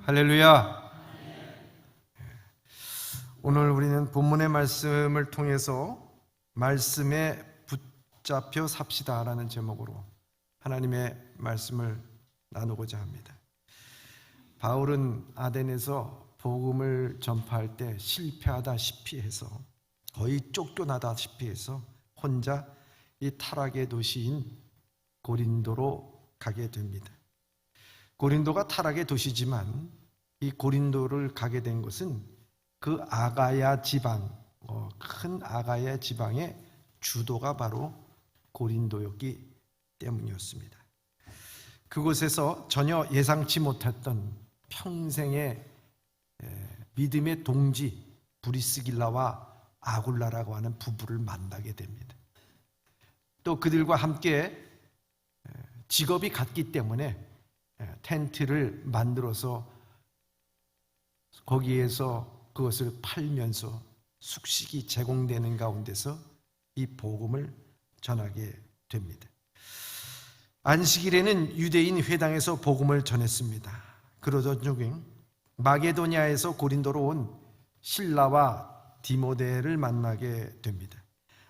할렐루야. 오늘 우리는 본문의 말씀을 통해서 말씀에 붙잡혀 삽시다라는 제목으로 하나님의 말씀을 나누고자 합니다. 바울은 아덴에서 복음을 전파할 때 실패하다시피 해서 거의 쫓겨나다시피 해서 혼자 이 타락의 도시인 고린도로 가게 됩니다. 고린도가 타락의 도시지만 이 고린도를 가게 된 것은 그 아가야 지방, 큰 아가야 지방의 주도가 바로 고린도였기 때문이었습니다. 그곳에서 전혀 예상치 못했던 평생의 믿음의 동지 브리스길라와 아굴라라고 하는 부부를 만나게 됩니다. 또 그들과 함께 직업이 같기 때문에 텐트를 만들어서 거기에서 그것을 팔면서 숙식이 제공되는 가운데서 이 복음을 전하게 됩니다. 안식일에는 유대인 회당에서 복음을 전했습니다. 그러던 중에 마게도냐에서 고린도로 온 실라와 디모데를 만나게 됩니다.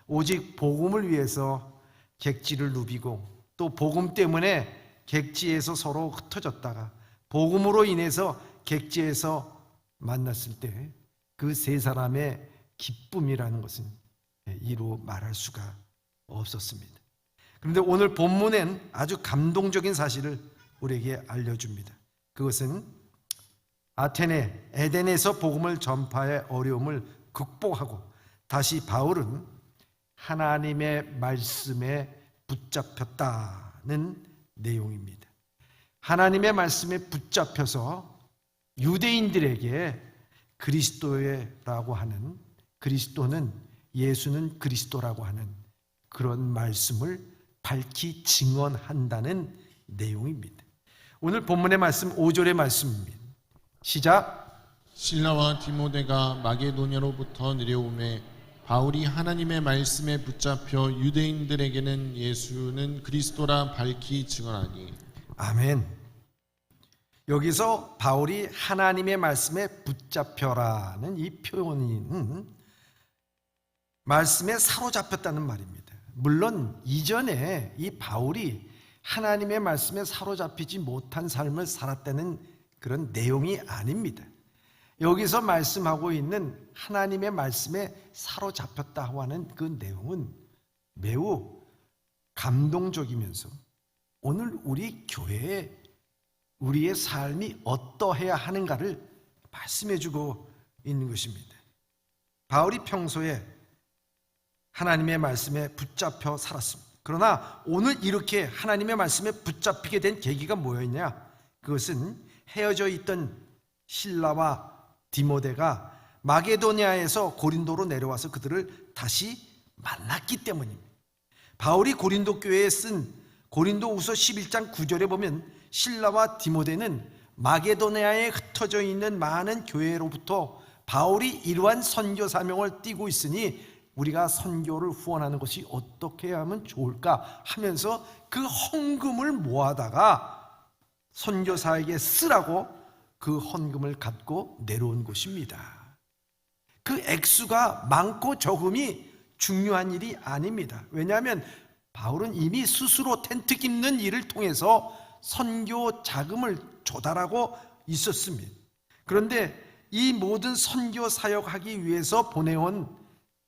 오직 복음을 위해서 객지를 누비고 또 복음 때문에 객지에서 서로 흩어졌다가 복음으로 인해서 객지에서 만났을 때 그 세 사람의 기쁨이라는 것은 이루 말할 수가 없었습니다. 그런데 오늘 본문엔 아주 감동적인 사실을 우리에게 알려줍니다. 그것은 아테네, 에덴에서 복음을 전파의 어려움을 극복하고 다시 바울은 하나님의 말씀에 붙잡혔다는 내용입니다. 하나님의 말씀에 붙잡혀서 유대인들에게 그리스도라고 하는, 그리스도는 예수는 그리스도라고 하는 그런 말씀을 밝히 증언한다는 내용입니다. 오늘 본문의 말씀 5절의 말씀입니다. 시작. 실라와 디모데가 마게도냐로부터 내려오매 바울이 하나님의 말씀에 붙잡혀 유대인들에게는 예수는 그리스도라 밝히 증언하니. 아멘. 여기서 바울이 하나님의 말씀에 붙잡혀라는 이 표현은 말씀에 사로잡혔다는 말입니다. 물론 이전에 이 바울이 하나님의 말씀에 사로잡히지 못한 삶을 살았다는 그런 내용이 아닙니다. 여기서 말씀하고 있는 하나님의 말씀에 사로잡혔다고 하는 그 내용은 매우 감동적이면서 오늘 우리 교회에 우리의 삶이 어떠해야 하는가를 말씀해주고 있는 것입니다. 바울이 평소에 하나님의 말씀에 붙잡혀 살았습니다. 그러나 오늘 이렇게 하나님의 말씀에 붙잡히게 된 계기가 뭐였냐? 그것은 헤어져 있던 실라와 디모데가 마게도냐에서 고린도로 내려와서 그들을 다시 만났기 때문입니다. 바울이 고린도 교회에 쓴 고린도후서 11장 9절에 보면 실라와 디모데는 마게도냐에 흩어져 있는 많은 교회로부터 바울이 이러한 선교 사명을 띠고 있으니 우리가 선교를 후원하는 것이 어떻게 하면 좋을까 하면서 그 헌금을 모아다가 선교사에게 쓰라고 그 헌금을 갖고 내려온 것입니다. 그 액수가 많고 적음이 중요한 일이 아닙니다. 왜냐하면 바울은 이미 스스로 텐트 깁는 일을 통해서 선교 자금을 조달하고 있었습니다. 그런데 이 모든 선교 사역하기 위해서 보내온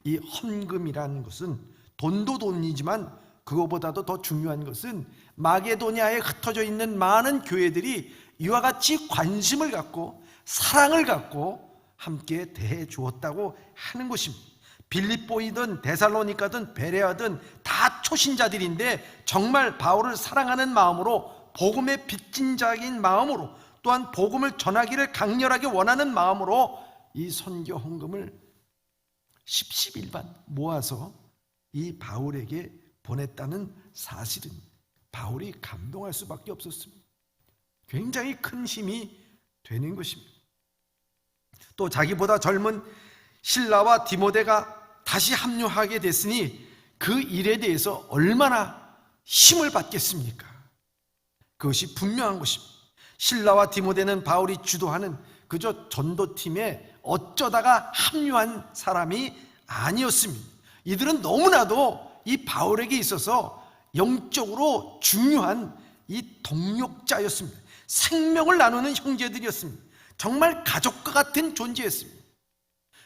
이 헌금이라는 것은 돈도 돈이지만 그거보다도 더 중요한 것은 마게도냐에 흩어져 있는 많은 교회들이 이와 같이 관심을 갖고 사랑을 갖고 함께 대해 주었다고 하는 것입니다. 빌립보이든 데살로니가든 베레아든 다 초신자들인데 정말 바울을 사랑하는 마음으로 복음의 빚진 자인 마음으로 또한 복음을 전하기를 강렬하게 원하는 마음으로 이 선교 헌금을 십시일반 모아서 이 바울에게 보냈다는 사실은 바울이 감동할 수밖에 없었습니다. 굉장히 큰 힘이 되는 것입니다. 또 자기보다 젊은 실라와 디모데가 다시 합류하게 됐으니 그 일에 대해서 얼마나 힘을 받겠습니까? 그것이 분명한 것입니다. 실라와 디모데는 바울이 주도하는 그저 전도팀에 어쩌다가 합류한 사람이 아니었습니다. 이들은 너무나도 이 바울에게 있어서 영적으로 중요한 이 동력자였습니다. 생명을 나누는 형제들이었습니다. 정말 가족과 같은 존재였습니다.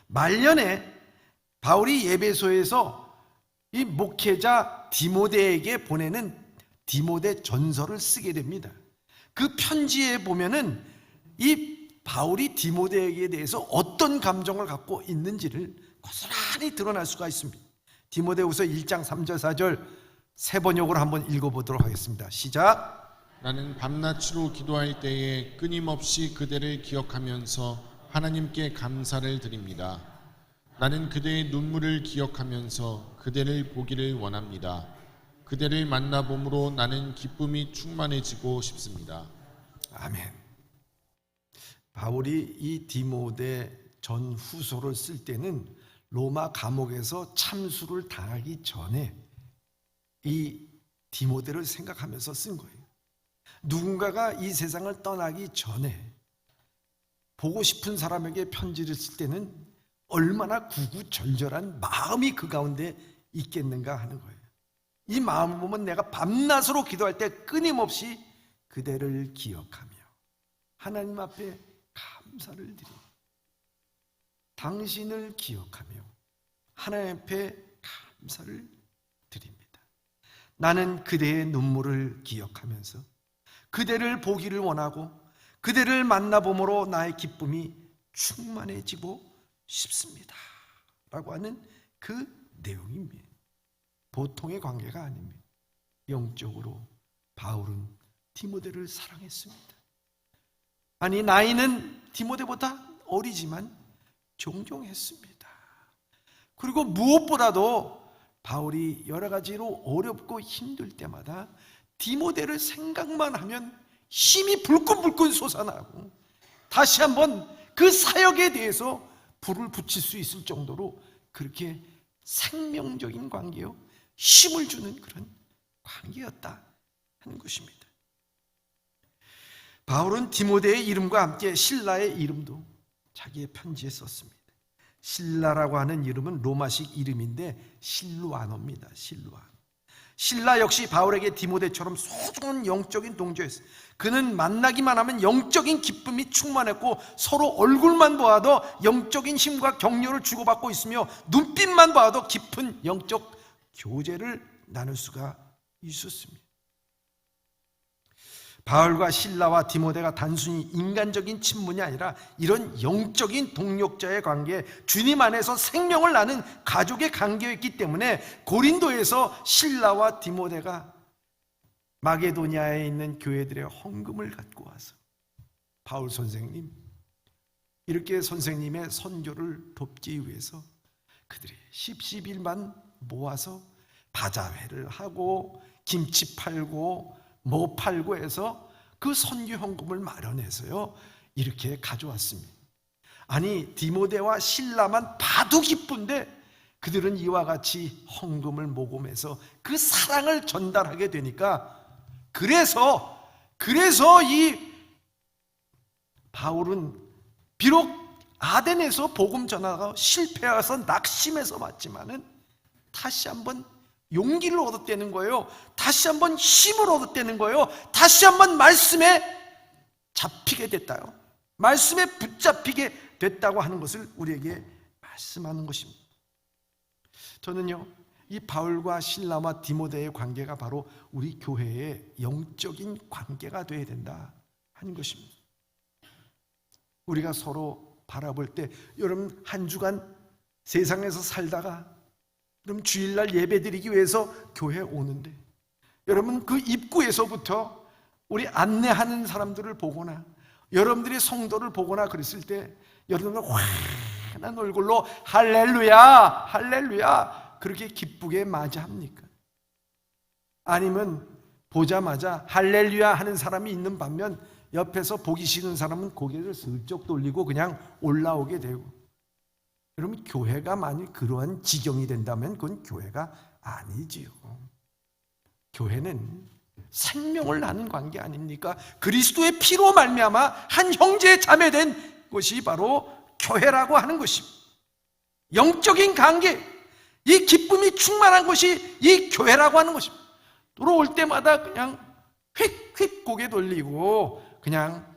말년에 바울이 에베소에서 이 목회자 디모데에게 보내는 디모데 전서를 쓰게 됩니다. 그 편지에 보면은 이 바울이 디모데에게 대해서 어떤 감정을 갖고 있는지를 고스란히 드러날 수가 있습니다. 디모데후서 1장 3절 4절 세 번역으로 한번 읽어보도록 하겠습니다. 시작. 나는 밤낮으로 기도할 때에 끊임없이 그대를 기억하면서 하나님께 감사를 드립니다. 나는 그대의 눈물을 기억하면서 그대를 보기를 원합니다. 그대를 만나봄으로 나는 기쁨이 충만해지고 싶습니다. 아멘. 바울이 이 디모데 전후서를 쓸 때는 로마 감옥에서 참수를 당하기 전에 이 디모데를 생각하면서 쓴 거예요. 누군가가 이 세상을 떠나기 전에 보고 싶은 사람에게 편지를 쓸 때는 얼마나 구구절절한 마음이 그 가운데 있겠는가 하는 거예요. 이 마음을 보면 내가 밤낮으로 기도할 때 끊임없이 그대를 기억하며 하나님 앞에 감사를 드리고 당신을 기억하며 하나님 앞에 감사를 드립니다. 나는 그대의 눈물을 기억하면서 그대를 보기를 원하고 그대를 만나봄으로 나의 기쁨이 충만해지고 싶습니다. 라고 하는 그 내용입니다. 보통의 관계가 아닙니다. 영적으로 바울은 디모데를 사랑했습니다. 아니, 나이는 디모데보다 어리지만 존경했습니다. 그리고 무엇보다도 바울이 여러 가지로 어렵고 힘들 때마다 디모데를 생각만 하면 힘이 불끈불끈 솟아나고 다시 한번 그 사역에 대해서 불을 붙일 수 있을 정도로 그렇게 생명적인 관계요, 힘을 주는 그런 관계였다 하는 것입니다. 바울은 디모데의 이름과 함께 실라의 이름도 자기의 편지에 썼습니다. 실라라고 하는 이름은 로마식 이름인데 실루아노입니다. 실라 역시 바울에게 디모데처럼 소중한 영적인 동조였어요. 그는 만나기만 하면 영적인 기쁨이 충만했고 서로 얼굴만 보아도 영적인 힘과 격려를 주고받고 있으며 눈빛만 봐도 깊은 영적 교제를 나눌 수가 있었습니다. 바울과 실라와 디모데가 단순히 인간적인 친분이 아니라 이런 영적인 동력자의 관계, 주님 안에서 생명을 나눈 가족의 관계였기 때문에 고린도에서 실라와 디모데가 마게도니아에 있는 교회들의 헌금을 갖고 와서 바울 선생님, 이렇게 선생님의 선교를 돕기 위해서 그들이 십시일반 모아서 바자회를 하고 김치 팔고 뭐 팔고 해서 그 선교 헌금을 마련해서요 이렇게 가져왔습니다. 아니, 디모데와 실라만 봐도 기쁜데 그들은 이와 같이 헌금을 모금해서 그 사랑을 전달하게 되니까 그래서 이 바울은 비록 아덴에서 복음 전하가 실패해서 낙심해서 왔지만은 다시 한번 용기를 얻었다는 거예요. 다시 한번 힘을 얻었다는 거예요. 다시 한번 말씀에 잡히게 됐다요. 말씀에 붙잡히게 됐다고 하는 것을 우리에게 말씀하는 것입니다. 저는요, 이 바울과 실라와 디모데의 관계가 바로 우리 교회의 영적인 관계가 되어야 된다 하는 것입니다. 우리가 서로 바라볼 때, 여러분 한 주간 세상에서 살다가 그럼 주일날 예배드리기 위해서 교회에 오는데 여러분 그 입구에서부터 우리 안내하는 사람들을 보거나 여러분들이 성도를 보거나 그랬을 때 여러분은 환한 얼굴로 할렐루야 할렐루야 그렇게 기쁘게 맞이합니까? 아니면 보자마자 할렐루야 하는 사람이 있는 반면 옆에서 보기 싫은 사람은 고개를 슬쩍 돌리고 그냥 올라오게 되고, 여러분 교회가 만일 그러한 지경이 된다면 그건 교회가 아니지요. 교회는 생명을 나눈 관계 아닙니까? 그리스도의 피로 말미암아 한 형제 자매된 것이 바로 교회라고 하는 것입니다. 영적인 관계, 이 기쁨이 충만한 것이 이 교회라고 하는 것입니다. 들어올 때마다 그냥 휙휙 고개 돌리고 그냥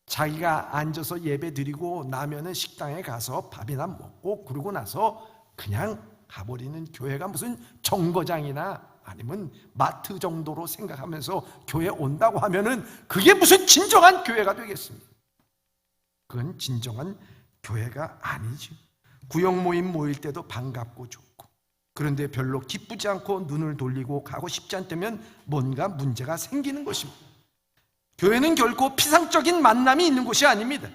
자기가 앉아서 예배 드리고 나면은 식당에 가서 밥이나 먹고 그러고 나서 그냥 가버리는 교회가 무슨 정거장이나 아니면 마트 정도로 생각하면서 교회 온다고 하면은 그게 무슨 진정한 교회가 되겠습니까? 그건 진정한 교회가 아니죠. 구역 모임 모일 때도 반갑고 좋고, 그런데 별로 기쁘지 않고 눈을 돌리고 가고 싶지 않다면 뭔가 문제가 생기는 것입니다. 교회는 결코 피상적인 만남이 있는 곳이 아닙니다.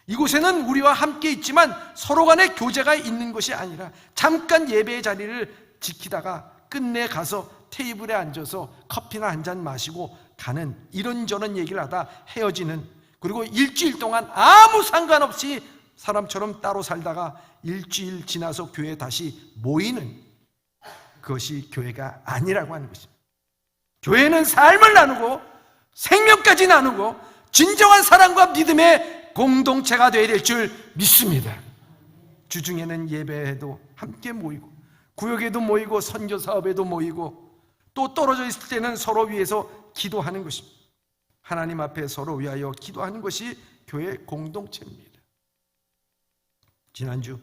이곳에는 우리와 함께 있지만 서로 간의 교제가 있는 것이 아니라 잠깐 예배의 자리를 지키다가 끝내 가서 테이블에 앉아서 커피나 한잔 마시고 가는, 이런저런 얘기를 하다 헤어지는, 그리고 일주일 동안 아무 상관없이 사람처럼 따로 살다가 일주일 지나서 교회에 다시 모이는, 그것이 교회가 아니라고 하는 것입니다. 교회는 삶을 나누고 생명까지 나누고 진정한 사랑과 믿음의 공동체가 되어야 될 줄 믿습니다. 주중에는 예배에도 함께 모이고 구역에도 모이고 선교 사업에도 모이고 또 떨어져 있을 때는 서로 위해서 기도하는 것입니다. 하나님 앞에 서로 위하여 기도하는 것이 교회 공동체입니다. 지난주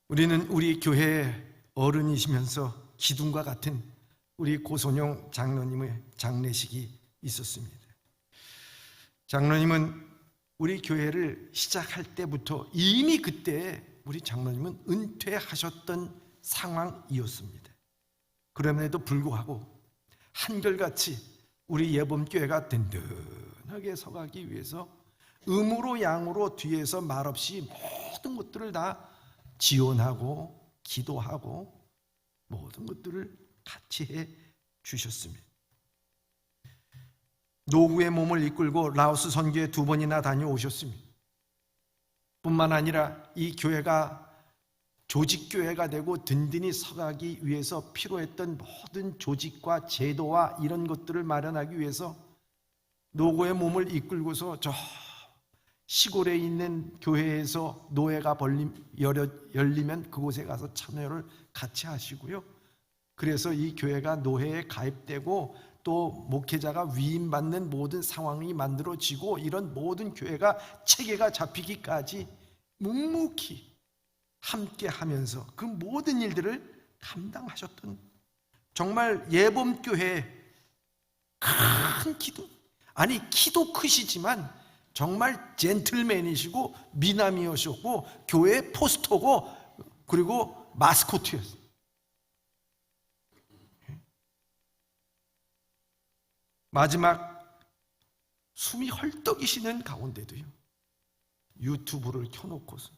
우리는 우리 교회의 어른이시면서 기둥과 같은 우리 고선용 장로님의 장례식이 있었습니다. 장로님은 우리 교회를 시작할 때부터 이미 그때 우리 장로님은 은퇴하셨던 상황이었습니다. 그럼에도 불구하고 한결같이 우리 예범교회가 든든하게 서가기 위해서 음으로 양으로 뒤에서 말없이 모든 것들을 다 지원하고 기도하고 모든 것들을 같이 해 주셨습니다. 노구의 몸을 이끌고 라오스 선교에 2번이나 다녀오셨습니다. 뿐만 아니라 이 교회가 조직교회가 되고 든든히 서가기 위해서 필요했던 모든 조직과 제도와 이런 것들을 마련하기 위해서 노고의 몸을 이끌고서 저 시골에 있는 교회에서 노회가 열리면 그곳에 가서 참여를 같이 하시고요. 그래서 이 교회가 노회에 가입되고 또 목회자가 위임받는 모든 상황이 만들어지고 이런 모든 교회가 체계가 잡히기까지 묵묵히 함께 하면서 그 모든 일들을 감당하셨던, 정말 예범교회의 큰 기도, 아니 키도 크시지만 정말 젠틀맨이시고 미남이셨고 교회 포스터고 그리고 마스코트였어요. 마지막 숨이 헐떡이시는 가운데도요, 유튜브를 켜놓고서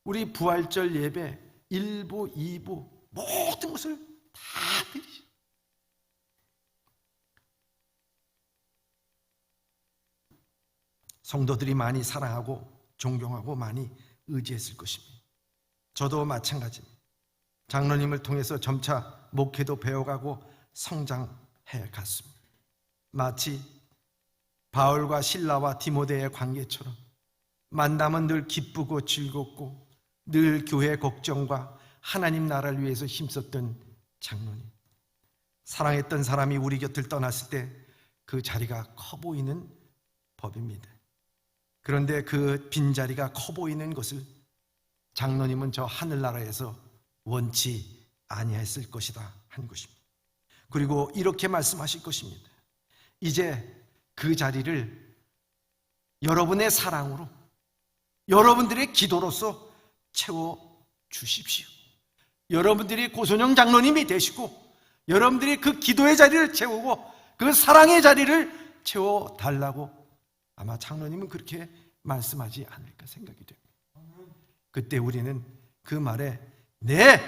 우리 부활절 예배 1부, 2부 모든 것을 다 드리시. 성도들이 많이 사랑하고 존경하고 많이 의지했을 것입니다. 저도 마찬가지입니다. 장로님을 통해서 점차 목회도 배워가고 성장해 갔습니다. 마치 바울과 실라와 디모데의 관계처럼 만남은 늘 기쁘고 즐겁고 늘 교회 걱정과 하나님 나라를 위해서 힘썼던 장로님. 사랑했던 사람이 우리 곁을 떠났을 때 그 자리가 커 보이는 법입니다. 그런데 그 빈자리가 커 보이는 것을 장로님은 저 하늘나라에서 원치 아니했을 것이다 한 것입니다. 그리고 이렇게 말씀하실 것입니다. 이제 그 자리를 여러분의 사랑으로, 여러분들의 기도로서 채워주십시오. 여러분들이 고선영 장로님이 되시고 여러분들이 그 기도의 자리를 채우고 그 사랑의 자리를 채워달라고 아마 장로님은 그렇게 말씀하지 않을까 생각이 됩니다. 그때 우리는 그 말에 네,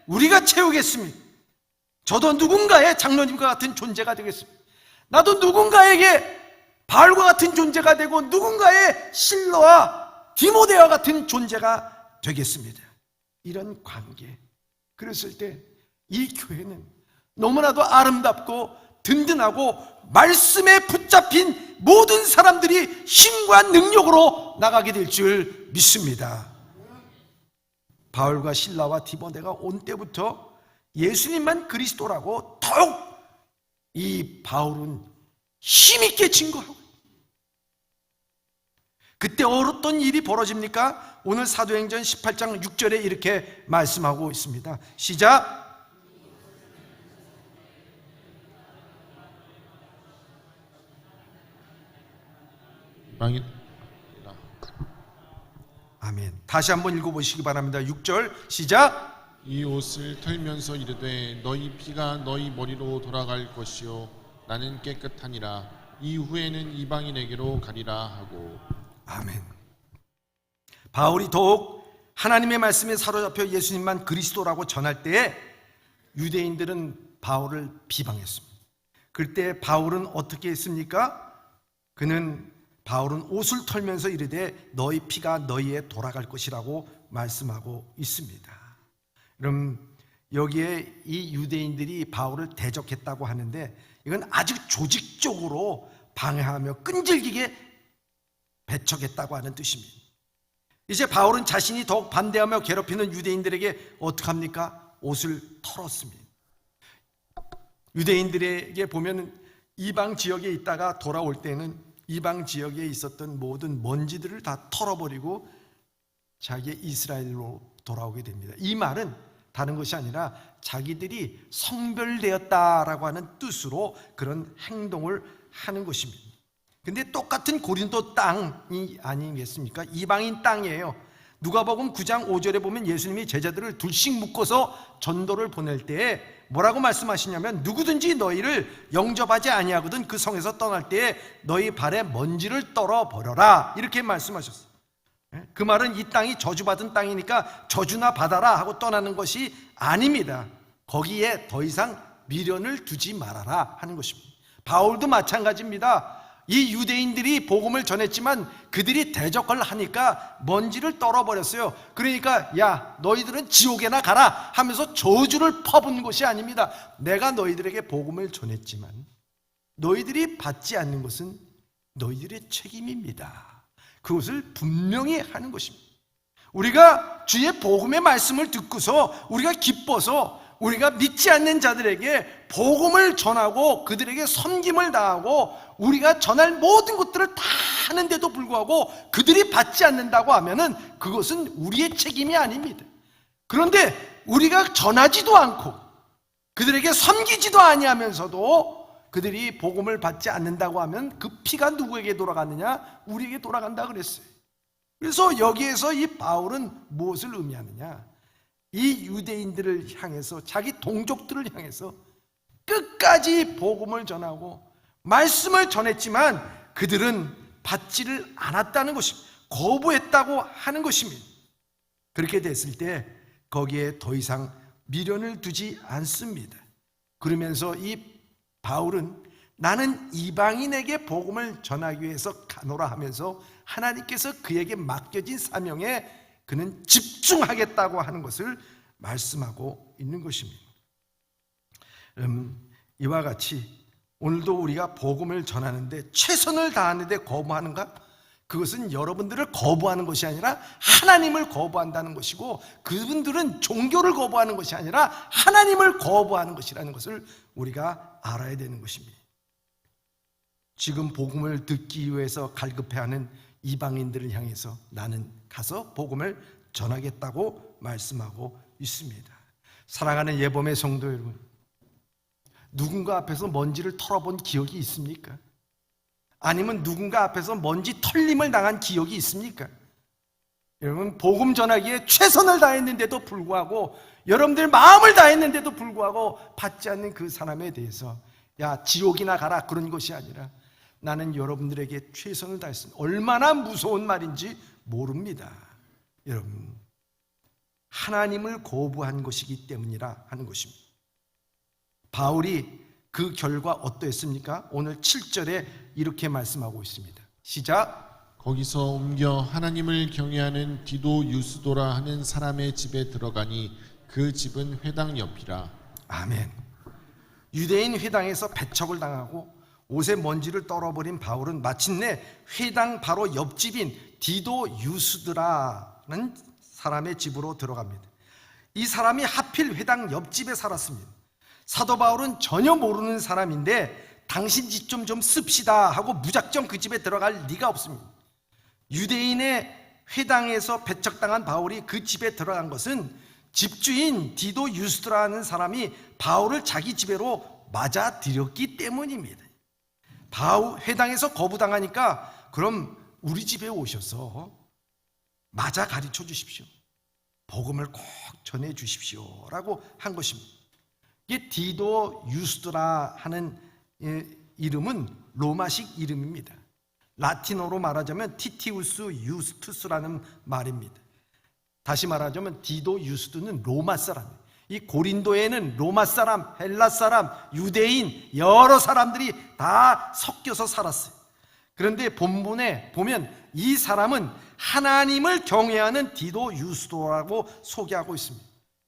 우리가 채우겠습니다. 저도 누군가의 장로님과 같은 존재가 되겠습니다. 나도 누군가에게 바울과 같은 존재가 되고 누군가의 실로와 디모데와 같은 존재가 되겠습니다. 이런 관계. 그랬을 때 이 교회는 너무나도 아름답고 든든하고 말씀에 붙잡힌 모든 사람들이 힘과 능력으로 나가게 될 줄 믿습니다. 바울과 실라와 디모데가 온 때부터 예수님만 그리스도라고 더욱 이 바울은 힘있게 증거하고, 그때 어떤 일이 벌어집니까? 오늘 사도행전 18장 6절에 이렇게 말씀하고 있습니다. 시작. 아멘. 다시 한번 읽어보시기 바랍니다. 6절 시작. 이 옷을 털면서 이르되 너희 피가 너희 머리로 돌아갈 것이요 나는 깨끗하니라. 이후에는 이방인에게로 가리라 하고. 아멘. 바울이 더욱 하나님의 말씀에 사로잡혀 예수님만 그리스도라고 전할 때에 유대인들은 바울을 비방했습니다. 그때 바울은 어떻게 했습니까? 바울은 옷을 털면서 이르되 너희 피가 너희에 돌아갈 것이라고 말씀하고 있습니다. 그럼 여기에 이 유대인들이 바울을 대적했다고 하는데 이건 아주 조직적으로 방해하며 끈질기게 배척했다고 하는 뜻입니다. 이제 바울은 자신이 더욱 반대하며 괴롭히는 유대인들에게 어떻게 합니까? 옷을 털었습니다. 유대인들에게 보면 이방 지역에 있다가 돌아올 때는 이방 지역에 있었던 모든 먼지들을 다 털어버리고 자기의 이스라엘로 돌아오게 됩니다. 이 말은 다른 것이 아니라 자기들이 성별되었다라고 하는 뜻으로 그런 행동을 하는 것입니다. 근데 똑같은 고린도 땅이 아니겠습니까? 이방인 땅이에요. 누가복음 9장 5절에 보면 예수님이 제자들을 둘씩 묶어서 전도를 보낼 때에 뭐라고 말씀하시냐면 누구든지 너희를 영접하지 아니하거든 그 성에서 떠날 때에 너희 발에 먼지를 떨어 버려라 이렇게 말씀하셨어요. 그 말은 이 땅이 저주받은 땅이니까 저주나 받아라 하고 떠나는 것이 아닙니다. 거기에 더 이상 미련을 두지 말아라 하는 것입니다. 바울도 마찬가지입니다. 이 유대인들이 복음을 전했지만 그들이 대적을 하니까 먼지를 떨어버렸어요. 그러니까 야 너희들은 지옥에나 가라 하면서 저주를 퍼붓는 것이 아닙니다. 내가 너희들에게 복음을 전했지만 너희들이 받지 않는 것은 너희들의 책임입니다. 그것을 분명히 하는 것입니다. 우리가 주의 복음의 말씀을 듣고서 우리가 기뻐서 우리가 믿지 않는 자들에게 복음을 전하고 그들에게 섬김을 다하고 우리가 전할 모든 것들을 다 하는데도 불구하고 그들이 받지 않는다고 하면은 그것은 우리의 책임이 아닙니다. 그런데 우리가 전하지도 않고 그들에게 섬기지도 아니하면서도 그들이 복음을 받지 않는다고 하면 그 피가 누구에게 돌아갔느냐? 우리에게 돌아간다 그랬어요. 그래서 여기에서 이 바울은 무엇을 의미하느냐? 이 유대인들을 향해서 자기 동족들을 향해서 끝까지 복음을 전하고 말씀을 전했지만 그들은 받지를 않았다는 것입니다. 거부했다고 하는 것입니다. 그렇게 됐을 때 거기에 더 이상 미련을 두지 않습니다. 그러면서 이 바울은 나는 이방인에게 복음을 전하기 위해서 가노라 하면서 하나님께서 그에게 맡겨진 사명에 그는 집중하겠다고 하는 것을 말씀하고 있는 것입니다. 이와 같이 오늘도 우리가 복음을 전하는데 최선을 다하는데 거부하는가? 그것은 여러분들을 거부하는 것이 아니라 하나님을 거부한다는 것이고 그분들은 종교를 거부하는 것이 아니라 하나님을 거부하는 것이라는 것을 우리가 알아야 되는 것입니다. 지금 복음을 듣기 위해서 갈급해하는 이방인들을 향해서 나는 가서 복음을 전하겠다고 말씀하고 있습니다. 사랑하는 예범의 성도 여러분, 누군가 앞에서 먼지를 털어본 기억이 있습니까? 아니면 누군가 앞에서 먼지 털림을 당한 기억이 있습니까? 여러분, 복음 전하기에 최선을 다했는데도 불구하고 여러분들 마음을 다했는데도 불구하고 받지 않는 그 사람에 대해서 야 지옥이나 가라 그런 것이 아니라 나는 여러분들에게 최선을 다했습니다. 얼마나 무서운 말인지 모릅니다. 여러분, 하나님을 거부한 것이기 때문이라 하는 것입니다. 바울이 그 결과 어떠했습니까? 오늘 7절에 이렇게 말씀하고 있습니다. 시작. 거기서 옮겨 하나님을 경외하는 디도 유스도라 하는 사람의 집에 들어가니 그 집은 회당 옆이라. 아멘. 유대인 회당에서 배척을 당하고 옷에 먼지를 떨어버린 바울은 마침내 회당 바로 옆집인 디도 유스드라는 사람의 집으로 들어갑니다. 이 사람이 하필 회당 옆집에 살았습니다. 사도 바울은 전혀 모르는 사람인데 당신 집 좀 씁시다 하고 무작정 그 집에 들어갈 리가 없습니다. 유대인의 회당에서 배척당한 바울이 그 집에 들어간 것은 집주인 디도 유스드라는 사람이 바울을 자기 집으로 맞아들였기 때문입니다. 바울 회당에서 거부당하니까 그럼 우리 집에 오셔서 맞아 가르쳐 주십시오. 복음을 꼭 전해 주십시오 라고 한 것입니다. 이게 디도 유스드라 하는 이름은 로마식 이름입니다. 라틴어로 말하자면 티티우스 유스투스라는 말입니다. 다시 말하자면 디도 유스두는 로마 사람, 이 고린도에는 로마 사람, 헬라 사람, 유대인 여러 사람들이 다 섞여서 살았어요. 그런데 본문에 보면 이 사람은 하나님을 경외하는 디도 유스도라고 소개하고 있습니다.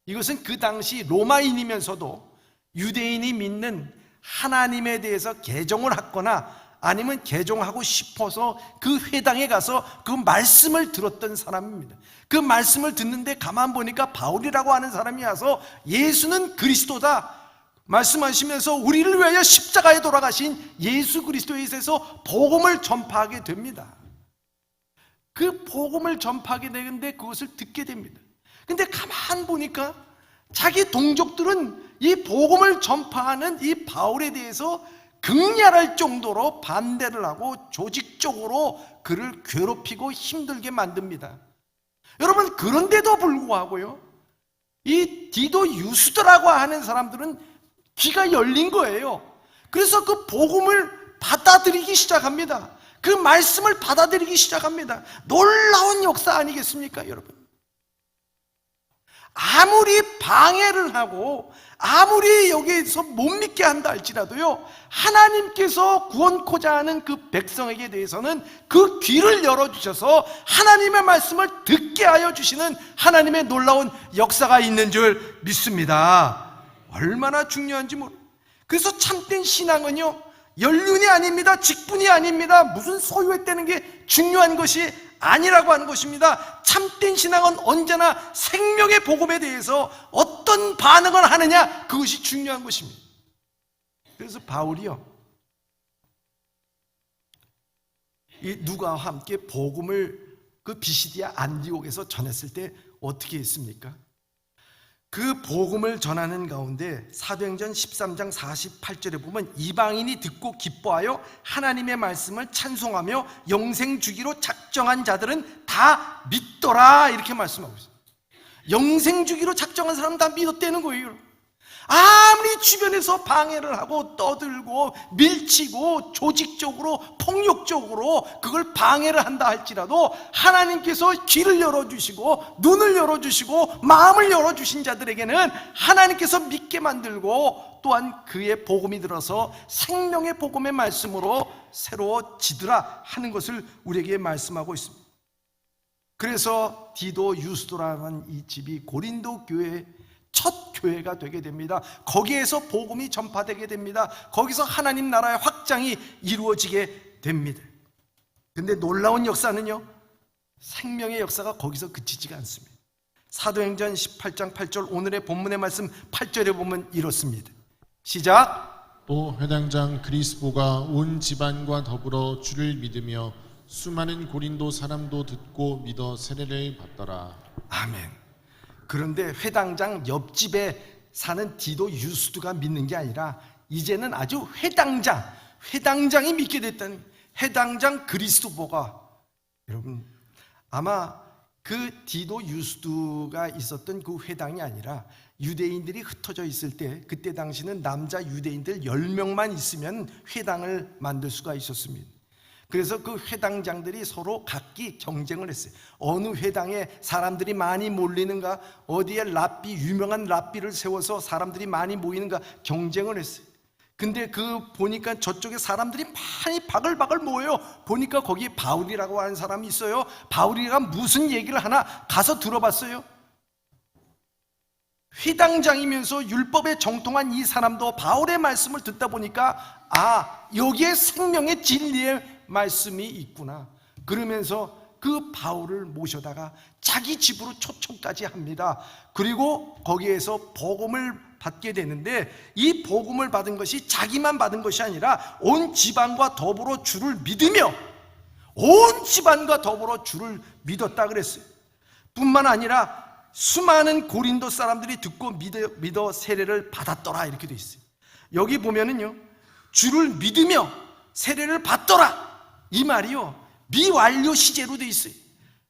이것은 그 당시 로마인이면서도 유대인이 믿는 하나님에 대해서 개종을 하거나 아니면 개종하고 싶어서 그 회당에 가서 그 말씀을 들었던 사람입니다. 그 말씀을 듣는데 가만 보니까 바울이라고 하는 사람이 와서 예수는 그리스도다 말씀하시면서 우리를 위하여 십자가에 돌아가신 예수 그리스도에 대해서 복음을 전파하게 됩니다. 그 복음을 전파하게 되는데 그것을 듣게 됩니다. 근데 가만 보니까 자기 동족들은 이 복음을 전파하는 이 바울에 대해서 극렬할 정도로 반대를 하고 조직적으로 그를 괴롭히고 힘들게 만듭니다. 여러분, 그런데도 불구하고요, 이 디도 유스드라고 하는 사람들은 귀가 열린 거예요. 그래서 그 복음을 받아들이기 시작합니다. 그 말씀을 받아들이기 시작합니다. 놀라운 역사 아니겠습니까, 여러분? 아무리 방해를 하고 아무리 여기에서 못 믿게 한다 할지라도요, 하나님께서 구원코자 하는 그 백성에게 대해서는 그 귀를 열어주셔서 하나님의 말씀을 듣게 하여 주시는 하나님의 놀라운 역사가 있는 줄 믿습니다. 얼마나 중요한지 모르겠어요. 그래서 참된 신앙은요, 연륜이 아닙니다. 직분이 아닙니다. 무슨 소유했다는 게 중요한 것이 아니라고 하는 것입니다. 참된 신앙은 언제나 생명의 복음에 대해서 어떤 반응을 하느냐, 그것이 중요한 것입니다. 그래서 바울이요, 이 누가와 함께 복음을 그 비시디아 안디옥에서 전했을 때 어떻게 했습니까? 그 복음을 전하는 가운데 사도행전 13장 48절에 보면 이방인이 듣고 기뻐하여 하나님의 말씀을 찬송하며 영생 주기로 작정한 자들은 다 믿더라, 이렇게 말씀하고 있어요. 영생 주기로 작정한 사람은 다 믿었다는 거예요. 아무리 주변에서 방해를 하고 떠들고 밀치고 조직적으로 폭력적으로 그걸 방해를 한다 할지라도 하나님께서 귀를 열어주시고 눈을 열어주시고 마음을 열어주신 자들에게는 하나님께서 믿게 만들고 또한 그의 복음이 들어서 생명의 복음의 말씀으로 새로워지더라 하는 것을 우리에게 말씀하고 있습니다. 그래서 디도 유스도라는 이 집이 고린도 교회의 첫 교회가 되게 됩니다. 거기에서 복음이 전파되게 됩니다. 거기서 하나님 나라의 확장이 이루어지게 됩니다. 근데 놀라운 역사는요, 생명의 역사가 거기서 그치지가 않습니다. 사도행전 18장 8절, 오늘의 본문의 말씀 8절에 보면 이렇습니다. 시작. 또 회당장 그리스보가 온 집안과 더불어 주를 믿으며 수많은 고린도 사람도 듣고 믿어 세례를 받더라. 아멘. 그런데 회당장 옆집에 사는 디도 유스두가 믿는 게 아니라 이제는 아주 회당장이 믿게 됐다는, 회당장 그리스도보가, 여러분 아마 그 디도 유스두가 있었던 그 회당이 아니라 유대인들이 흩어져 있을 때, 그때 당시는 남자 유대인들 10명만 있으면 회당을 만들 수가 있었습니다. 그래서 그 회당장들이 서로 각기 경쟁을 했어요. 어느 회당에 사람들이 많이 몰리는가, 어디에 유명한 랍비를 세워서 사람들이 많이 모이는가 경쟁을 했어요. 근데 보니까 저쪽에 사람들이 많이 바글바글 모여요. 보니까 거기에 바울이라고 하는 사람이 있어요. 바울이가 무슨 얘기를 하나 가서 들어봤어요. 회당장이면서 율법에 정통한 이 사람도 바울의 말씀을 듣다 보니까 여기에 생명의 진리의 말씀이 있구나. 그러면서 그 바울을 모셔다가 자기 집으로 초청까지 합니다. 그리고 거기에서 복음을 받게 되는데, 이 복음을 받은 것이 자기만 받은 것이 아니라 온 집안과 더불어 주를 믿으며, 온 집안과 더불어 주를 믿었다 그랬어요. 뿐만 아니라 수많은 고린도 사람들이 듣고 믿어 세례를 받았더라 이렇게 돼 있어요. 여기 보면은요, 주를 믿으며 세례를 받더라 이 말이요, 미완료 시제로 돼 있어요.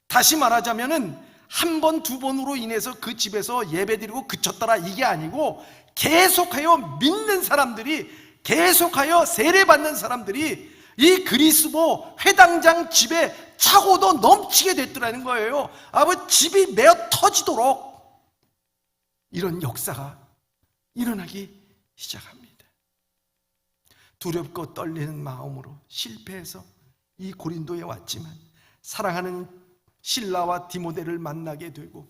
다시 말하자면은 한 번, 두 번으로 인해서 그 집에서 예배드리고 그쳤더라 이게 아니고, 계속하여 믿는 사람들이, 계속하여 세례받는 사람들이 이 그리스도 회당장 집에 차고도 넘치게 됐더라는 거예요. 집이 메어 터지도록 이런 역사가 일어나기 시작합니다. 두렵고 떨리는 마음으로 실패해서 이 고린도에 왔지만 사랑하는 실라와 디모데를 만나게 되고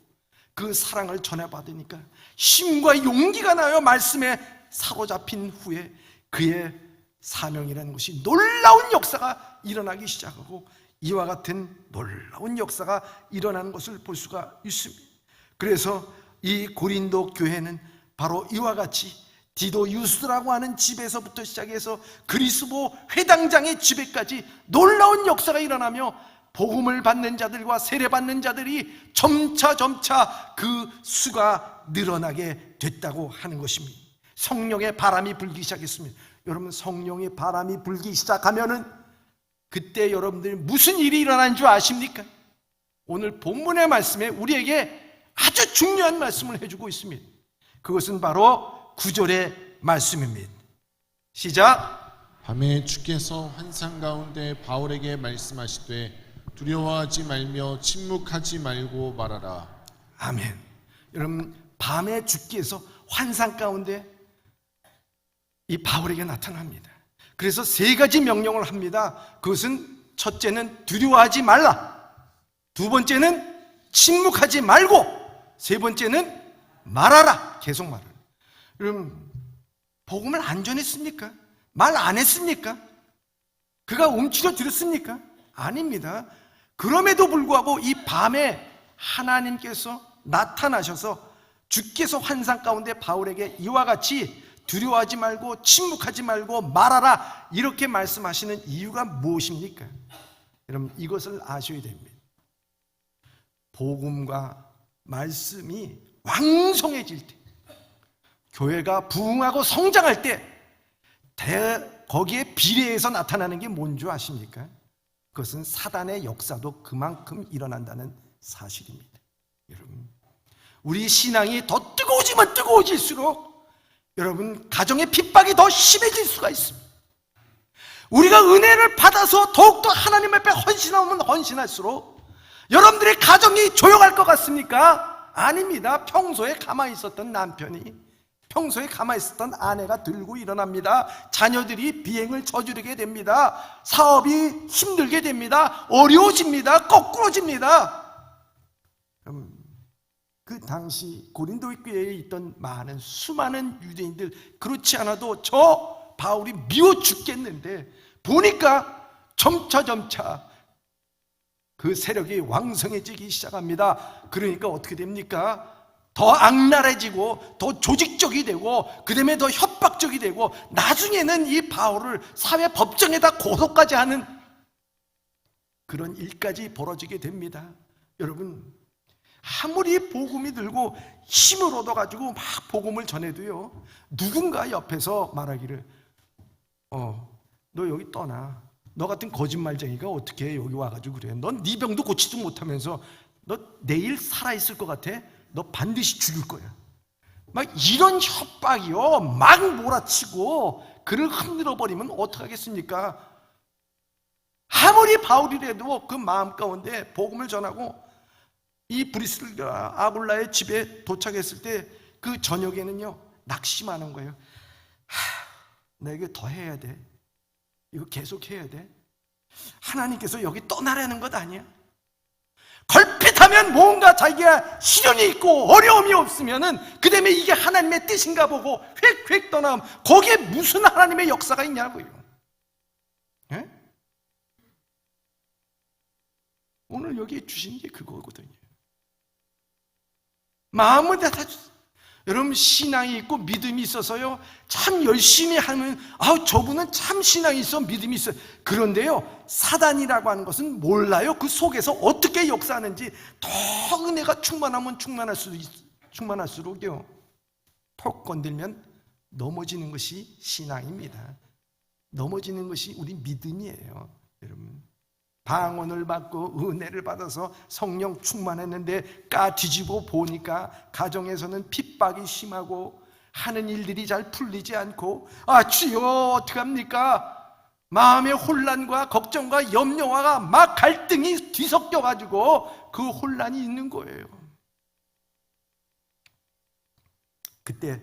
그 사랑을 전해받으니까 힘과 용기가 나요. 말씀에 사로잡힌 후에 그의 사명이라는 것이 놀라운 역사가 일어나기 시작하고, 이와 같은 놀라운 역사가 일어나는 것을 볼 수가 있습니다. 그래서 이 고린도 교회는 바로 이와 같이 디도 유스라고 하는 집에서부터 시작해서 그리스도 회당장의 집에까지 놀라운 역사가 일어나며 복음을 받는 자들과 세례받는 자들이 점차 그 수가 늘어나게 됐다고 하는 것입니다. 성령의 바람이 불기 시작했습니다. 여러분, 성령의 바람이 불기 시작하면은 그때 여러분들이 무슨 일이 일어나는 줄 아십니까? 오늘 본문의 말씀에 우리에게 아주 중요한 말씀을 해주고 있습니다. 그것은 바로 9절의 말씀입니다. 시작. 밤에 주께서 환상 가운데 바울에게 말씀하시되 두려워하지 말며 침묵하지 말고 말하라. 아멘. 여러분, 밤에 주께서 환상 가운데 이 바울에게 나타납니다. 그래서 3가지 명령을 합니다. 그것은 첫째는 두려워하지 말라, 두 번째는 침묵하지 말고, 세 번째는 말하라. 계속 말하라. 여러분, 복음을 안 전했습니까? 말 안 했습니까? 그가 움츠려 들었습니까? 아닙니다. 그럼에도 불구하고 이 밤에 하나님께서 나타나셔서 주께서 환상 가운데 바울에게 이와 같이 두려워하지 말고 침묵하지 말고 말하라 이렇게 말씀하시는 이유가 무엇입니까? 여러분, 이것을 아셔야 됩니다. 복음과 말씀이 왕성해질 때, 교회가 부흥하고 성장할 때 거기에 비례해서 나타나는 게 뭔 줄 아십니까? 그것은 사단의 역사도 그만큼 일어난다는 사실입니다. 여러분, 우리 신앙이 더 뜨거워지면 뜨거워질수록 여러분, 가정의 핍박이 더 심해질 수가 있습니다. 우리가 은혜를 받아서 더욱더 하나님 앞에 헌신하면 헌신할수록 여러분들의 가정이 조용할 것 같습니까? 아닙니다. 평소에 가만히 있었던 남편이, 평소에 가만히 있었던 아내가 들고 일어납니다. 자녀들이 비행을 저지르게 됩니다. 사업이 힘들게 됩니다. 어려워집니다. 거꾸로집니다. 그 당시 고린도 교회에 있던 많은 수많은 유대인들, 그렇지 않아도 저 바울이 미워 죽겠는데 보니까 점차 그 세력이 왕성해지기 시작합니다. 그러니까 어떻게 됩니까? 더 악랄해지고 더 조직적이 되고 그 다음에 더 협박적이 되고 나중에는 이 바울을 사회 법정에다 고소까지 하는 그런 일까지 벌어지게 됩니다. 여러분, 아무리 복음이 들고 힘을 얻어가지고 막 복음을 전해도요, 누군가 옆에서 말하기를 너 여기 떠나. 너 같은 거짓말쟁이가 어떻게 여기 와가지고 그래. 넌 네 병도 고치지 못하면서 너 내일 살아있을 것 같아? 너 반드시 죽일 거야. 막 이런 협박이요, 막 몰아치고 그를 흔들어버리면 어떡하겠습니까? 아무리 바울이라도 그 마음 가운데 복음을 전하고 이 브리스가 아굴라의 집에 도착했을 때 그 저녁에는요, 낙심하는 거예요. 나 이거 더 해야 돼. 이거 계속 해야 돼. 하나님께서 여기 떠나라는 것 아니야? 걸핏하면 그렇다면 뭔가 자기가 시련이 있고 어려움이 없으면은 그 다음에 이게 하나님의 뜻인가 보고 휙휙 떠나면 거기에 무슨 하나님의 역사가 있냐고요. 예? 오늘 여기 주신 게 그거거든요. 마음을 닫아주세요. 여러분, 신앙이 있고 믿음이 있어서요, 참 열심히 하면 저분은 참 신앙이 있어, 믿음이 있어. 그런데요, 사단이라고 하는 것은 몰라요. 그 속에서 어떻게 역사하는지. 더 은혜가 충만하면 충만할수록요, 톡 건들면 넘어지는 것이 신앙입니다. 넘어지는 것이 우리 믿음이에요. 여러분, 방언을 받고 은혜를 받아서 성령 충만했는데 까 뒤집어 보니까 가정에서는 핍박이 심하고 하는 일들이 잘 풀리지 않고, 주여 어떡합니까? 마음의 혼란과 걱정과 염려와 막 갈등이 뒤섞여 가지고 그 혼란이 있는 거예요. 그때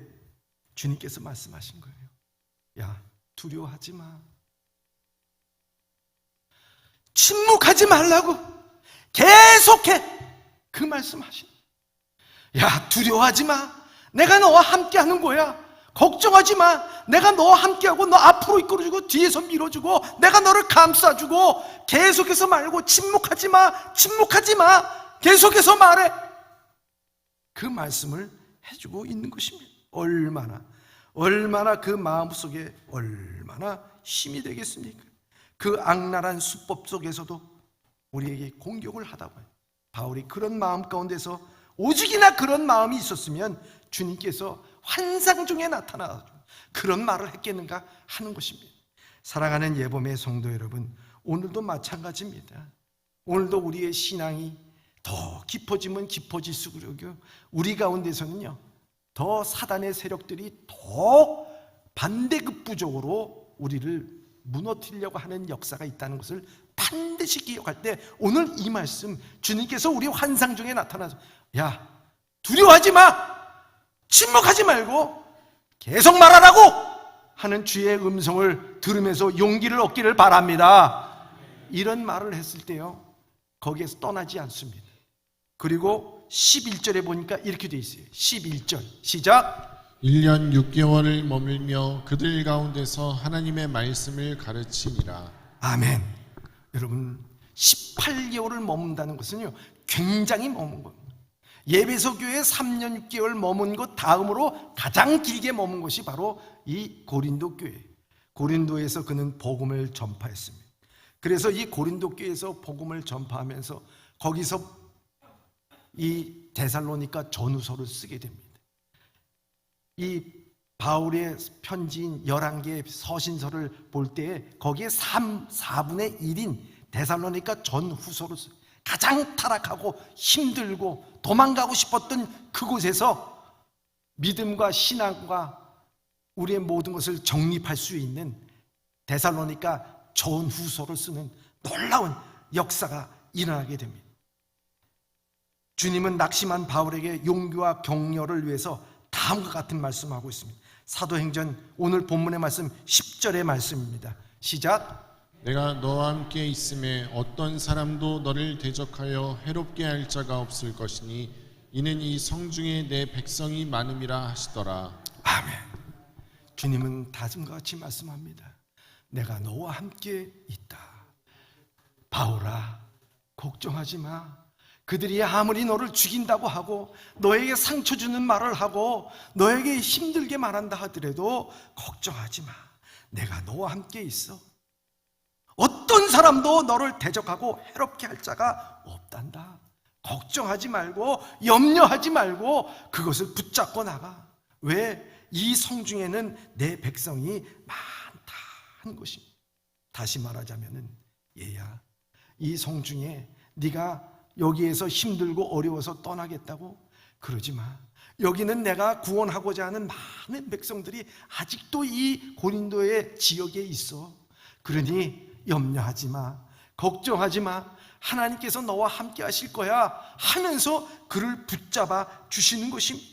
주님께서 말씀하신 거예요. 야, 두려워하지 마. 침묵하지 말라고 계속해. 그 말씀하신. 야, 두려워하지 마. 내가 너와 함께 하는 거야. 걱정하지 마. 내가 너와 함께하고 너 앞으로 이끌어주고 뒤에서 밀어주고 내가 너를 감싸주고. 계속해서 말고 침묵하지 마. 침묵하지 마. 계속해서 말해. 그 말씀을 해주고 있는 것입니다. 얼마나 그 마음속에 얼마나 힘이 되겠습니까? 그 악랄한 수법 속에서도 우리에게 공격을 하다고 해요. 바울이 그런 마음 가운데서 오직이나 그런 마음이 있었으면 주님께서 환상 중에 나타나서 그런 말을 했겠는가 하는 것입니다. 사랑하는 예범의 성도 여러분, 오늘도 마찬가지입니다. 오늘도 우리의 신앙이 더 깊어지면 깊어질수록 우리 가운데서는요, 더 사단의 세력들이 더 반대급부적으로 우리를 무너뜨리려고 하는 역사가 있다는 것을 반드시 기억할 때 오늘 이 말씀, 주님께서 우리 환상 중에 나타나서 야, 두려워하지 마. 침묵하지 말고 계속 말하라고 하는 주의 음성을 들으면서 용기를 얻기를 바랍니다. 이런 말을 했을 때요, 거기에서 떠나지 않습니다. 그리고 11절에 보니까 이렇게 돼 있어요. 11절 시작. 1년 6개월을 머물며 그들 가운데서 하나님의 말씀을 가르치니라. 아멘. 여러분, 18개월을 머문다는 것은요, 굉장히 머문 겁니다. 예배소 교회에 3년 6개월 머문 것 다음으로 가장 길게 머문 것이 바로 이 고린도 교회. 고린도에서 그는 복음을 전파했습니다. 그래서 이 고린도 교회에서 복음을 전파하면서 거기서 이 데살로니가 전후서를 쓰게 됩니다. 이 바울의 편지인 11개의 서신서를 볼 때 거기에 4분의 1인 데살로니가 전후서를 써요. 가장 타락하고 힘들고 도망가고 싶었던 그곳에서 믿음과 신앙과 우리의 모든 것을 정립할 수 있는 데살로니가 전후서를 쓰는 놀라운 역사가 일어나게 됩니다. 주님은 낙심한 바울에게 용기와 격려를 위해서 다음과 같은 말씀하고 있습니다. 사도행전 오늘 본문의 말씀 10절의 말씀입니다. 시작. 내가 너와 함께 있음에 어떤 사람도 너를 대적하여 해롭게 할 자가 없을 것이니 이는 이 성중에 내 백성이 많음이라 하시더라. 아멘. 주님은 다음과 같이 말씀합니다. 내가 너와 함께 있다. 바울아, 걱정하지 마. 그들이 아무리 너를 죽인다고 하고 너에게 상처 주는 말을 하고 너에게 힘들게 말한다 하더라도 걱정하지 마. 내가 너와 함께 있어. 어떤 사람도 너를 대적하고 해롭게 할 자가 없단다. 걱정하지 말고 염려하지 말고 그것을 붙잡고 나가. 왜? 이 성중에는 내 백성이 많다 하는 것입니다. 다시 말하자면은, 얘야, 이 성중에 네가 여기에서 힘들고 어려워서 떠나겠다고? 그러지 마. 여기는 내가 구원하고자 하는 많은 백성들이 아직도 이 고린도의 지역에 있어. 그러니 염려하지 마. 걱정하지 마. 하나님께서 너와 함께 하실 거야 하면서 그를 붙잡아 주시는 것입니다.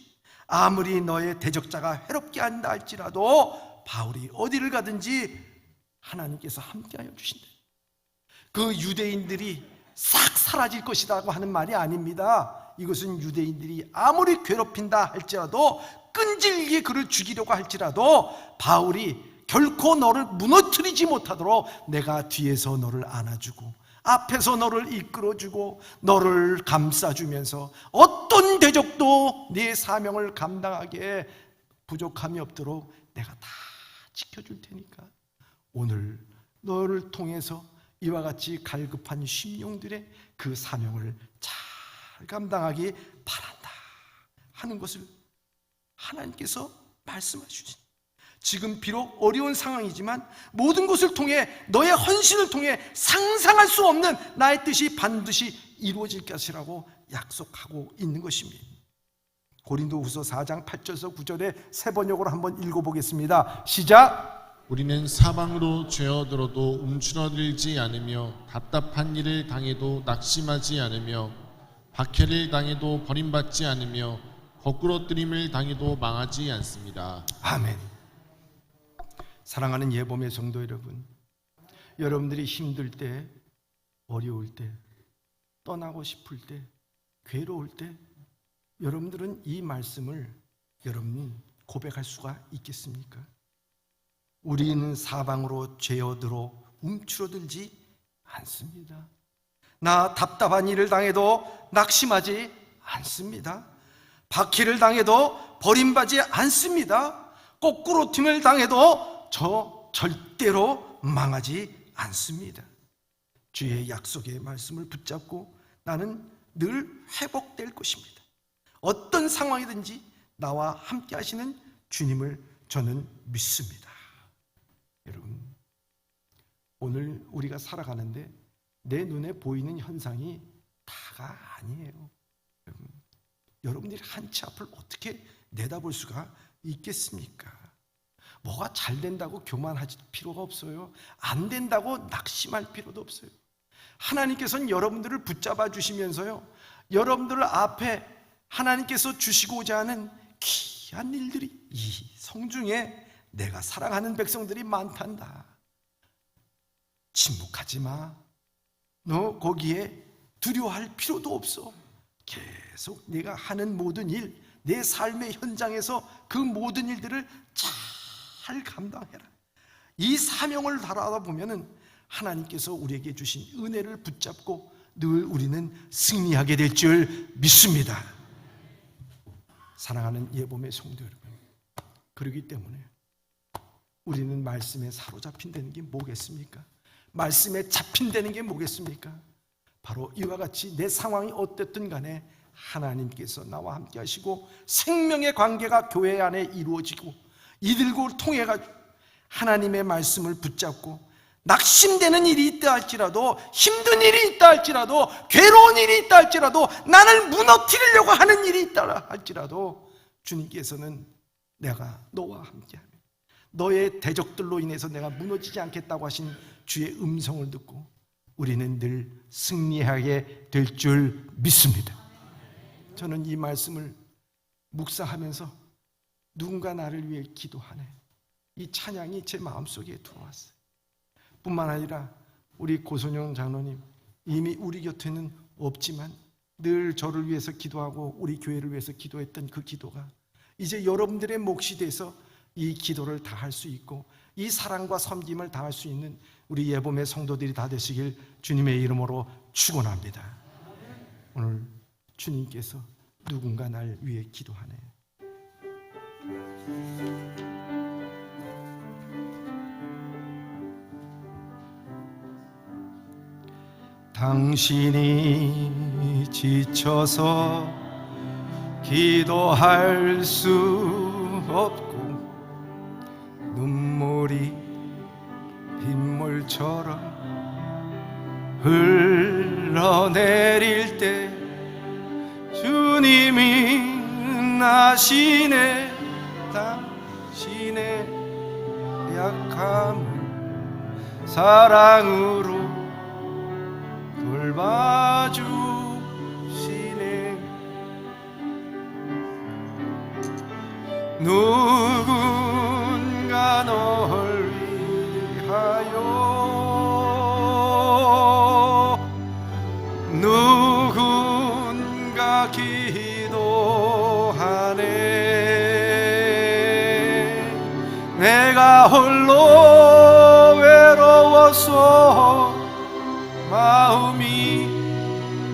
아무리 너의 대적자가 해롭게 한다 할지라도 바울이 어디를 가든지 하나님께서 함께하여 주신다. 그 유대인들이 싹 사라질 것이라고 하는 말이 아닙니다. 이것은 유대인들이 아무리 괴롭힌다 할지라도, 끈질기게 그를 죽이려고 할지라도 바울이 결코 너를 무너뜨리지 못하도록 내가 뒤에서 너를 안아주고 앞에서 너를 이끌어주고 너를 감싸주면서 어떤 대적도 네 사명을 감당하기에 부족함이 없도록 내가 다 지켜줄 테니까 오늘 너를 통해서 이와 같이 갈급한 심령들의 그 사명을 잘 감당하기 바란다 하는 것을 하나님께서 말씀하시지. 지금 비록 어려운 상황이지만 모든 것을 통해 너의 헌신을 통해 상상할 수 없는 나의 뜻이 반드시 이루어질 것이라고 약속하고 있는 것입니다. 고린도후서 4장 8절에서 9절에 세 번역으로 한번 읽어보겠습니다. 시작. 우리는 사방으로 죄어들어도 움츠러들지 않으며 답답한 일을 당해도 낙심하지 않으며 박해를 당해도 버림받지 않으며 거꾸러뜨림을 당해도 망하지 않습니다. 아멘. 사랑하는 예범의 성도 여러분, 여러분들이 힘들 때, 어려울 때, 떠나고 싶을 때, 괴로울 때 여러분들은 이 말씀을 여러분이 고백할 수가 있겠습니까? 우리는 사방으로 죄어들어 움츠러들지 않습니다. 나 답답한 일을 당해도 낙심하지 않습니다. 박해를 당해도 버림받지 않습니다. 거꾸로팀을 당해도 저 절대로 망하지 않습니다. 주의 약속의 말씀을 붙잡고 나는 늘 회복될 것입니다. 어떤 상황이든지 나와 함께 하시는 주님을 저는 믿습니다. 여러분, 오늘 우리가 살아가는데 내 눈에 보이는 현상이 다가 아니에요. 여러분들이 한 치 앞을 어떻게 내다볼 수가 있겠습니까? 뭐가 잘 된다고 교만할 필요가 없어요. 안 된다고 낙심할 필요도 없어요. 하나님께서는 여러분들을 붙잡아 주시면서요, 여러분들 앞에 하나님께서 주시고자 하는 귀한 일들이 이 성중에 내가 사랑하는 백성들이 많단다. 침묵하지 마. 너 거기에 두려워할 필요도 없어. 계속 내가 하는 모든 일, 내 삶의 현장에서 그 모든 일들을 잘 감당해라. 이 사명을 달아다 보면은 하나님께서 우리에게 주신 은혜를 붙잡고 늘 우리는 승리하게 될 줄 믿습니다. 사랑하는 예범의 성도 여러분, 그렇기 때문에 우리는 말씀에 사로잡힌다는 게 뭐겠습니까? 말씀에 잡힌다는 게 뭐겠습니까? 바로 이와 같이 내 상황이 어땠든 간에 하나님께서 나와 함께 하시고 생명의 관계가 교회 안에 이루어지고 이들을 통해 하나님의 말씀을 붙잡고 낙심되는 일이 있다 할지라도, 힘든 일이 있다 할지라도, 괴로운 일이 있다 할지라도, 나를 무너뜨리려고 하는 일이 있다 할지라도 주님께서는 내가 너와 함께하며 너의 대적들로 인해서 내가 무너지지 않겠다고 하신 주의 음성을 듣고 우리는 늘 승리하게 될 줄 믿습니다. 저는 이 말씀을 묵상하면서 누군가 나를 위해 기도하네, 이 찬양이 제 마음속에 들어왔어요. 뿐만 아니라 우리 고선영 장로님, 이미 우리 곁에는 없지만 늘 저를 위해서 기도하고 우리 교회를 위해서 기도했던 그 기도가 이제 여러분들의 몫이 돼서 이 기도를 다 할 수 있고 이 사랑과 섬김을 다 할 수 있는 우리 예범의 성도들이 다 되시길 주님의 이름으로 축원합니다. 오늘 주님께서 누군가 날 위해 기도하네. 당신이 지쳐서 기도할 수 없고 눈물이 빗물처럼 흘러내릴 때 주님이 아시네. 당신의 약함을 사랑으로 돌봐주시네. 누군가 널 위하여 누군가 기도하네. 내가 홀로 외로워서 마음이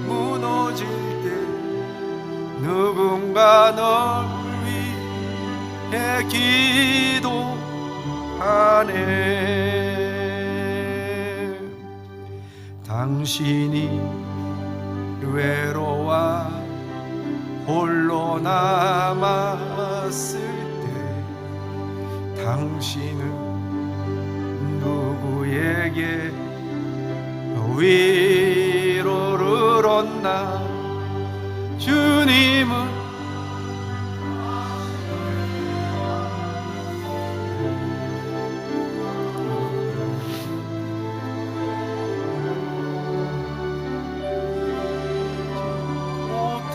무너질 때 누군가 널 위해 기도하네. 당신이 외로워 홀로 남았을 때 당신은 누구에게 위로를 얻나? 주님은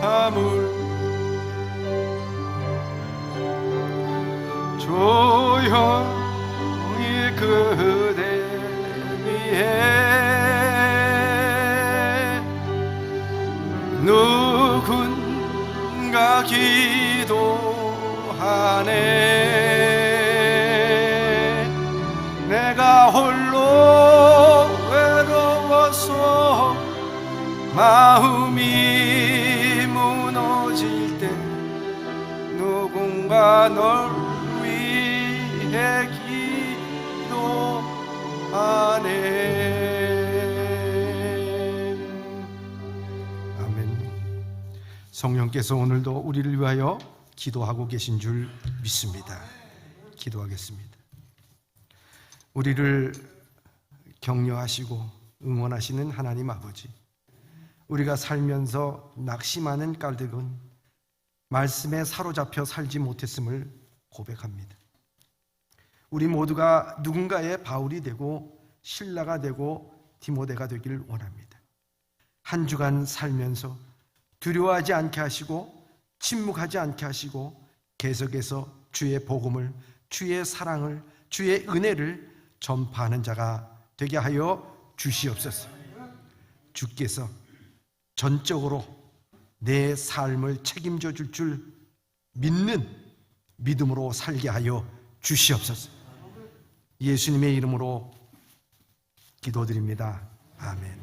못함을 조용히 그대 위해 누군가 기도하네. 내가 홀로 외로워서 마음이 무너질 때 누군가 널 위해 기도하네. 아멘. 성령께서 오늘도 우리를 위하여 기도하고 계신 줄 믿습니다. 기도하겠습니다. 우리를 격려하시고 응원하시는 하나님 아버지, 우리가 살면서 낙심하는 까닭은 말씀에 사로잡혀 살지 못했음을 고백합니다. 우리 모두가 누군가의 바울이 되고 실라가 되고 디모데가 되길 원합니다. 한 주간 살면서 두려워하지 않게 하시고 침묵하지 않게 하시고 계속해서 주의 복음을, 주의 사랑을, 주의 은혜를 전파하는 자가 되게 하여 주시옵소서. 주께서 전적으로 내 삶을 책임져 줄 믿는 믿음으로 살게 하여 주시옵소서. 예수님의 이름으로 기도드립니다. 아멘.